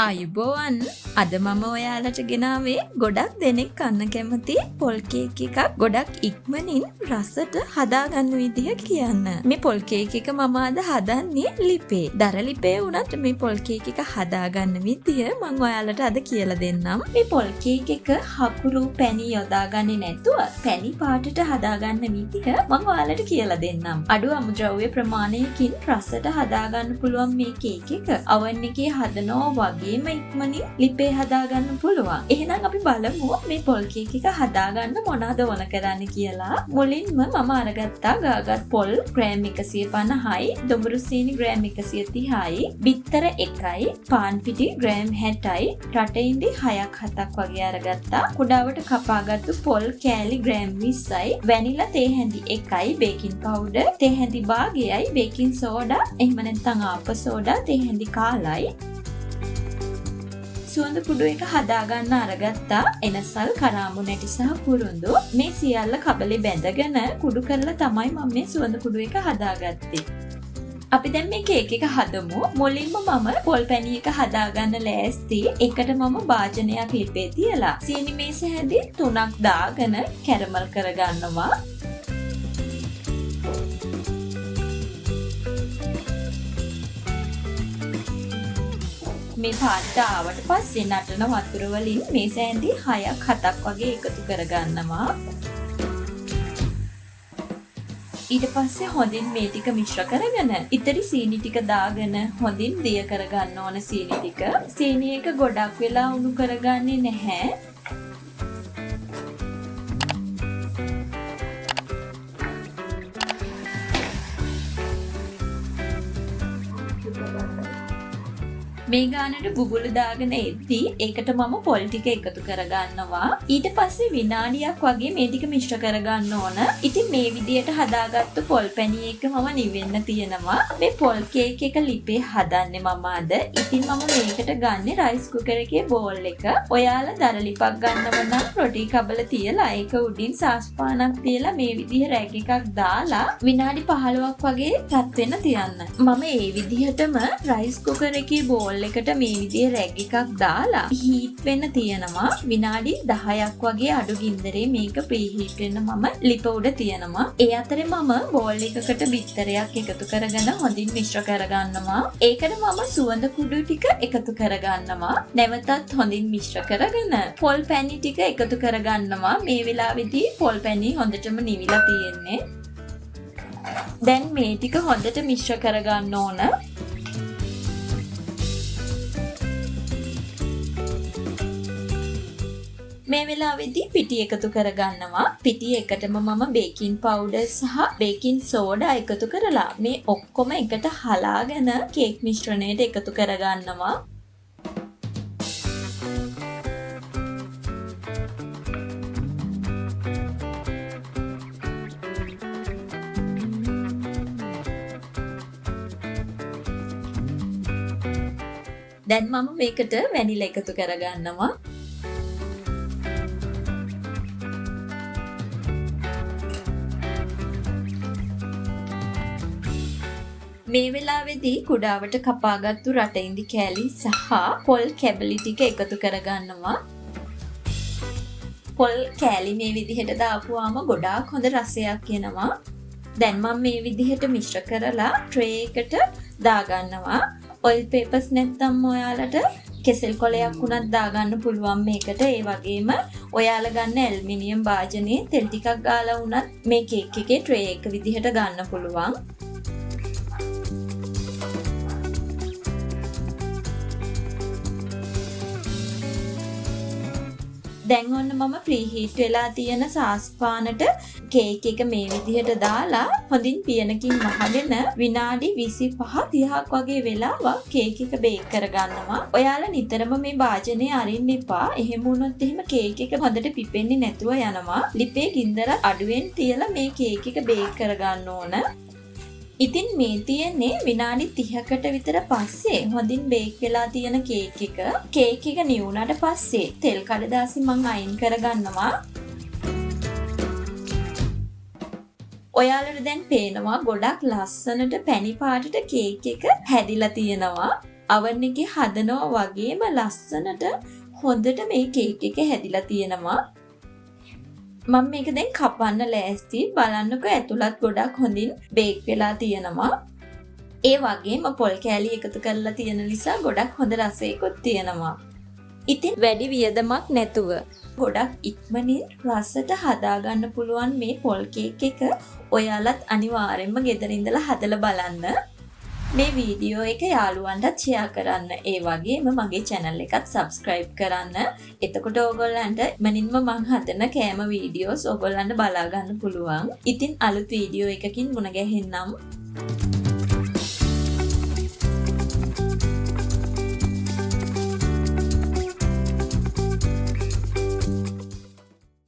අයුබෝවන් අද මම ඔයාලට ගෙනාවේ ගොඩක් දෙනෙක් කන්න කැමති පොල් කේක් එකක් ගොඩක් ඉක්මනින් රසට හදාගන්න විදිහ කියන්න. මේ පොල් කේක් එක මම අද හදන්නේ ලිපේ. දර ලිපේ වුණත් මේ පොල් කේක් එක හදාගන්න විදිහ මම ඔයාලට අද කියලා දෙන්නම්. මේ පොල් කේක් එක හකුරු පැණි යොදාගන්නේ නැතුව පැණි පාටට හදාගන්න විදිහ මම ඔයාලට කියලා දෙන්නම්. අඩු අමුද්‍රව්‍ය ප්‍රමාණයකින් රසට හදාගන්න පුළුවන් මේ කේක් එක oven එකේ හදනවා වගේ ඉක්මනින් ලිපේ හදාගන්න පුළුවන්. එහෙනම් අපි බලමු මේ පොල් කේක් එක හදාගන්න මොනවද ඕන කරන්නේ කියලා. මුලින්ම මම අරගත්තා ගාගත් පොල් ග්‍රෑම් 150යි, දුඹුරු සීනි ග්‍රෑම් 130යි, බිත්තර 1යි, පාන් පිටි ග්‍රෑම් 60යි, රටඉඳි 6ක් 7ක් වගේ අරගත්තා. කුඩාවට කපාගත්තු පොල් කෑලි ග්‍රෑම් 20යි, වැනිලා තේ හැඳි 1යි, බේකින් පවුඩර් තේ හැඳි භාගයයි, බේකින් සෝඩා එහෙම නැත්නම් ආප සෝඩා තේ හැඳි කාලයි. සුවඳ කුඩු එක හදාගන්න අරගත්තා. එනසල් කරාඹු නැටි සහ කුරුඳු මේ සියල්ල කබලේ බැඳගෙන කුඩු කරලා තමයි මම මේ සුවඳ කුඩු එක හදාගත්තේ. අපි දැන් මේ කේක් එක හදමු. මුලින්ම මම පොල් පැණි එක හදාගන්න ලෑස්ති. එකට මම භාජනයක් ලිපේ තියලා සීනි මේස හැඳි 3ක් දාගෙන කැරමල් කරගන්නවා. මේ පාට ආවට පස්සේ නටන වතුර වලින් මේ සෑඳි 6ක් 7ක් වගේ එකතු කරගන්නවා. ඊට පස්සේ හොඳින් මේ ටික මිශ්‍ර කරගෙන ඉතිරි සීනි ටික දාගෙන හොඳින් දිය කරගන්න ඕන සීනි ටික. සීනි එක ගොඩක් වෙලා උණු කරගන්නේ නැහැ. මේ ගානට බුබුලු දාගෙන එද්දී ඒකට මම පොල් ටික එකතු කරගන්නවා. ඊට පස්සේ විනාඩියක් වගේ මේ ටික මිශ්‍ර කරගන්න ඕන. ඉතින් මේ විදියට හදාගත්තු පොල් පැණි එක මම නිවෙන්න තියෙනවා. මේ පොල් කේක් එක ලිපේ හදන්නේ මම අද. ඉතින් මම මේකට ගන්නේ රයිස් කුකර් එකේ බෝල් එක. ඔයාලා දර ලිපක් ගන්නව නම් රොටි කබල තියලා ඒක උඩින් සාස්පානක් තියලා මේ විදිහ රැග් එකක් දාලා විනාඩි 15ක් වගේ රත් වෙන්න තියන්න. මම ඒ විදිහටම රයිස් කුකර් එකේ බෝල් එකට මේ විදිහේ රැග් එකක් දාලා හීට් වෙන්න තියනවා. විනාඩි 10ක් වගේ අඩු ගින්දරේ මේක ප්‍රීහීට් වෙන්න මම ලිප උඩ තියනවා. ඒ අතරේ මම බෝල් එකකට බිත්තරයක් එකතු කරගෙන හොඳින් මිශ්‍ර කරගන්නවා. ඒකට මම සුවඳ කුඩු ටික එකතු කරගන්නවා. නැවතත් හොඳින් මිශ්‍ර කරගෙන පොල් පැණි ටික එකතු කරගන්නවා. මේ වෙලාවේදී පොල් පැණි හොඳටම නිවිලා තියෙන්නේ. දැන් මේ ටික හොඳට මිශ්‍ර කරගන්න ඕන. මේ වෙලාවේදී පිටි එකතු කරගන්නවා. පිටි එකටම මම බේකින් පවුඩර් සහ බේකින් සෝඩා එකතු කරලා මේ ඔක්කොම එකට හලාගෙන කේක් මිශ්‍රණයට එකතු කරගන්නවා. දැන් මම මේකට වැනිලා එකතු කරගන්නවා. මේ වෙලාවේදී කුඩාවට කපාගත්තු රටඉඳි කෑලි සහ පොල් කැබලි ටික එකතු කරගන්නවා. පොල් කෑලි මේ විදිහට දාපුවාම ගොඩාක් හොඳ රසයක් එනවා. දැන් මම මේ විදිහට මිශ්‍ර කරලා ට්‍රේ එකට දාගන්නවා. ඔයිල් පේපර්ස් නැත්නම් ඔයාලට කෙසෙල් කොලයක් උනත් දාගන්න පුළුවන් මේකට. ඒ වගේම ඔයාලා ගන්න ඇල්මිනියම් භාජනයේ තෙල් ටිකක් ගාලා උනත් මේ කේක් එකේ ට්‍රේ එක විදිහට ගන්න පුළුවන්. දැන් ඔන්න මම ප්‍රීහීට් වෙලා තියෙන සාස්පානට කේක් එක මේ විදිහට දාලා හොඳින් පියනකින් වහගෙන විනාඩි 25 30ක් වගේ වෙලාවක් කේක් එක බේක් කරගන්නවා. ඔයාලා නිතරම මේ භාජනය අරින්න එපා. එහෙම වුණොත් එහෙම කේක් එක හොඳට පිපෙන්නේ නැතුව යනවා. ලිපේ ගින්දර අඩුවෙන් තියලා මේ කේක් එක බේක් කරගන්න ඕන. ඉතින් මේ තියෙන්නේ විනාඩි 30කට විතර පස්සේ හොඳින් බේක් වෙලා තියෙන කේක් එක. කේක් එක නිවුණාට පස්සේ තෙල් කඩදාසි මම අයින් කරගන්නවා. ඔයාලට දැන් පේනවා ගොඩක් ලස්සනට පැණි පාටට කේක් එක හැදිලා තියෙනවා. oven එකේ හදනවා වගේම ලස්සනට හොඳට මේ කේක් එක හැදිලා තියෙනවා. මම මේක දැන් කපන්න ලෑස්ති. බලන්නකෝ ඇතුළත් ගොඩක් හොඳින් බේක් වෙලා තියෙනවා. ඒ වගේම පොල් කෑලි එකතු කරලා තියෙන නිසා ගොඩක් හොඳ රසයකුත් තියෙනවා. ඉතින් වැඩි වියදමක් නැතුව ගොඩක් ඉක්මනින් රසට හදාගන්න පුළුවන් මේ පොල් කේක් එක ඔයාලත් අනිවාර්යෙන්ම ගෙදර ඉඳලා හදලා බලන්න. මේ වීඩියෝ එක යාළුවන්ටත් ෂෙයා කරන්න. ඒ වගේම මගේ channel එකත් subscribe කරන්න. එතකොට ඕගොල්ලන්ට ඉක්මනින්ම මං හදන කෑම වීඩියෝස් ඕගොල්ලන්ට බලා ගන්න පුළුවන්. ඉතින් අලුත් වීඩියෝ එකකින් මුණ ගැහෙන්නම්.